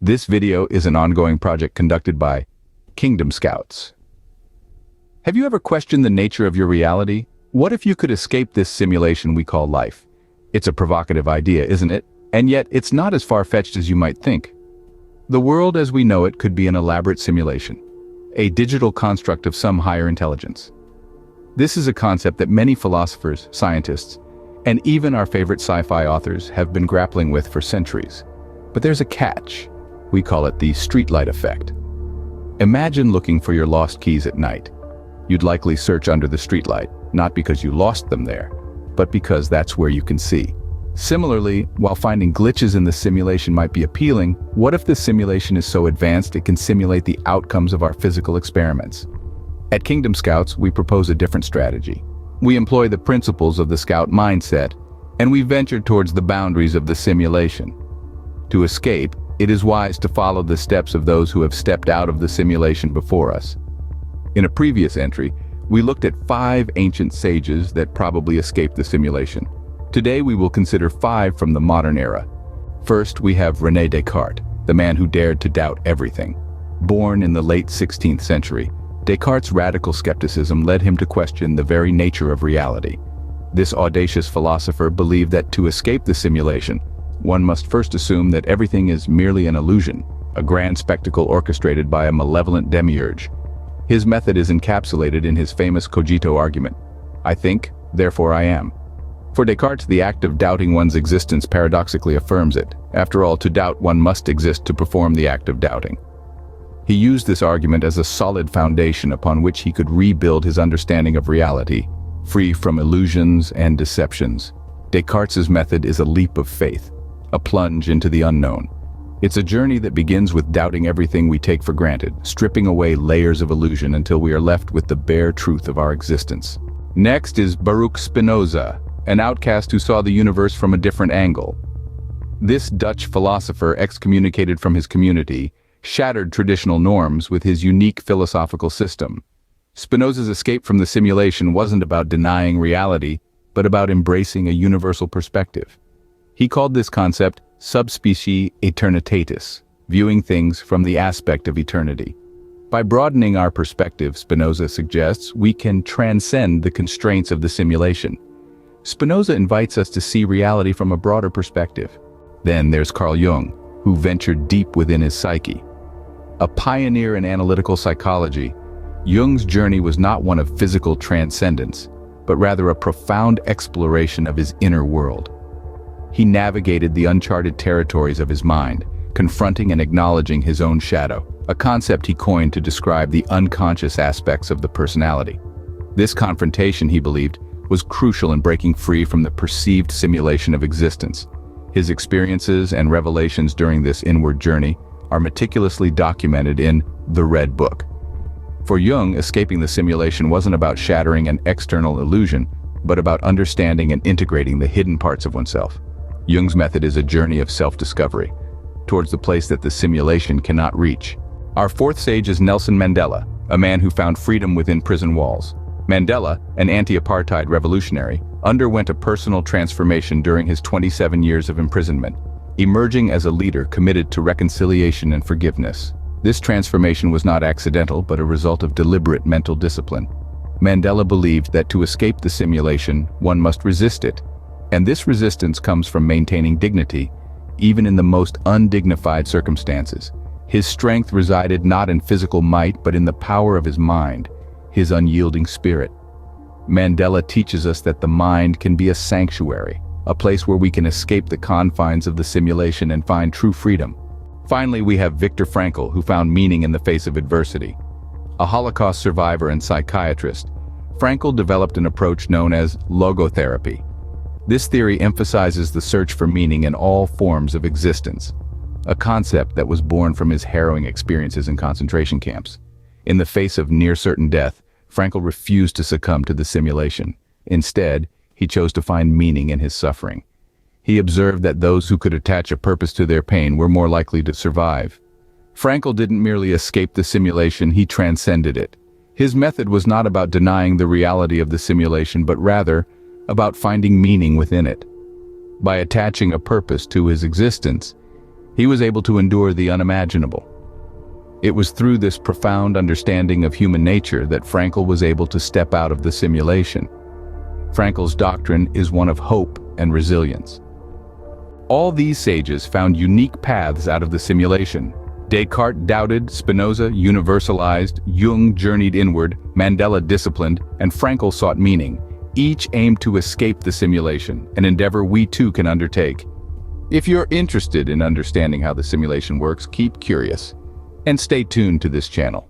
This video is an ongoing project conducted by Kingdom Scouts. Have you ever questioned the nature of your reality? What if you could escape this simulation we call life? It's a provocative idea, isn't it? And yet, it's not as far-fetched as you might think. The world as we know it could be an elaborate simulation, a digital construct of some higher intelligence. This is a concept that many philosophers, scientists, and even our favorite sci-fi authors have been grappling with for centuries. But there's a catch. We call it the streetlight effect. Imagine looking for your lost keys at night. You'd likely search under the streetlight, not because you lost them there, but because that's where you can see. Similarly, while finding glitches in the simulation might be appealing, what if the simulation is so advanced it can simulate the outcomes of our physical experiments? At Kingdom Scouts, we propose a different strategy. We employ the principles of the Scout mindset, and we venture towards the boundaries of the simulation. To escape, it is wise to follow the steps of those who have stepped out of the simulation before us. In a previous entry, we looked at 5 ancient sages that probably escaped the simulation. Today we will consider 5 from the modern era. First, we have René Descartes, the man who dared to doubt everything. Born in the late 16th century, Descartes' radical skepticism led him to question the very nature of reality. This audacious philosopher believed that to escape the simulation, one must first assume that everything is merely an illusion, a grand spectacle orchestrated by a malevolent demiurge. His method is encapsulated in his famous cogito argument: I think, therefore I am. For Descartes, the act of doubting one's existence paradoxically affirms it. After all, to doubt one must exist to perform the act of doubting. He used this argument as a solid foundation upon which he could rebuild his understanding of reality, free from illusions and deceptions. Descartes' method is a leap of faith, a plunge into the unknown. It's a journey that begins with doubting everything we take for granted, stripping away layers of illusion until we are left with the bare truth of our existence. Next is Baruch Spinoza, an outcast who saw the universe from a different angle. This Dutch philosopher, excommunicated from his community, shattered traditional norms with his unique philosophical system. Spinoza's escape from the simulation wasn't about denying reality, but about embracing a universal perspective. He called this concept subspecie aeternitatis, viewing things from the aspect of eternity. By broadening our perspective, Spinoza suggests, we can transcend the constraints of the simulation. Spinoza invites us to see reality from a broader perspective. Then there's Carl Jung, who ventured deep within his psyche. A pioneer in analytical psychology, Jung's journey was not one of physical transcendence, but rather a profound exploration of his inner world. He navigated the uncharted territories of his mind, confronting and acknowledging his own shadow, a concept he coined to describe the unconscious aspects of the personality. This confrontation, he believed, was crucial in breaking free from the perceived simulation of existence. His experiences and revelations during this inward journey are meticulously documented in The Red Book. For Jung, escaping the simulation wasn't about shattering an external illusion, but about understanding and integrating the hidden parts of oneself. Jung's method is a journey of self-discovery, towards the place that the simulation cannot reach. Our 4th sage is Nelson Mandela, a man who found freedom within prison walls. Mandela, an anti-apartheid revolutionary, underwent a personal transformation during his 27 years of imprisonment, emerging as a leader committed to reconciliation and forgiveness. This transformation was not accidental, but a result of deliberate mental discipline. Mandela believed that to escape the simulation, one must resist it. And this resistance comes from maintaining dignity, even in the most undignified circumstances. His strength resided not in physical might, but in the power of his mind, his unyielding spirit. Mandela teaches us that the mind can be a sanctuary, a place where we can escape the confines of the simulation and find true freedom. Finally, we have Viktor Frankl, who found meaning in the face of adversity. A Holocaust survivor and psychiatrist, Frankl developed an approach known as logotherapy. This theory emphasizes the search for meaning in all forms of existence, a concept that was born from his harrowing experiences in concentration camps. In the face of near-certain death, Frankl refused to succumb to the simulation. Instead, he chose to find meaning in his suffering. He observed that those who could attach a purpose to their pain were more likely to survive. Frankl didn't merely escape the simulation, he transcended it. His method was not about denying the reality of the simulation, but rather about finding meaning within it. By attaching a purpose to his existence, He was able to endure the unimaginable. It was through this profound understanding of human nature that Frankl was able to step out of the simulation. Frankl's doctrine is one of hope and resilience. All these sages found unique paths out of the simulation. Descartes doubted, Spinoza universalized, Jung journeyed inward, Mandela disciplined, and Frankl sought meaning. Each aimed to escape the simulation, an endeavor we too can undertake. If you're interested in understanding how the simulation works, keep curious and stay tuned to this channel.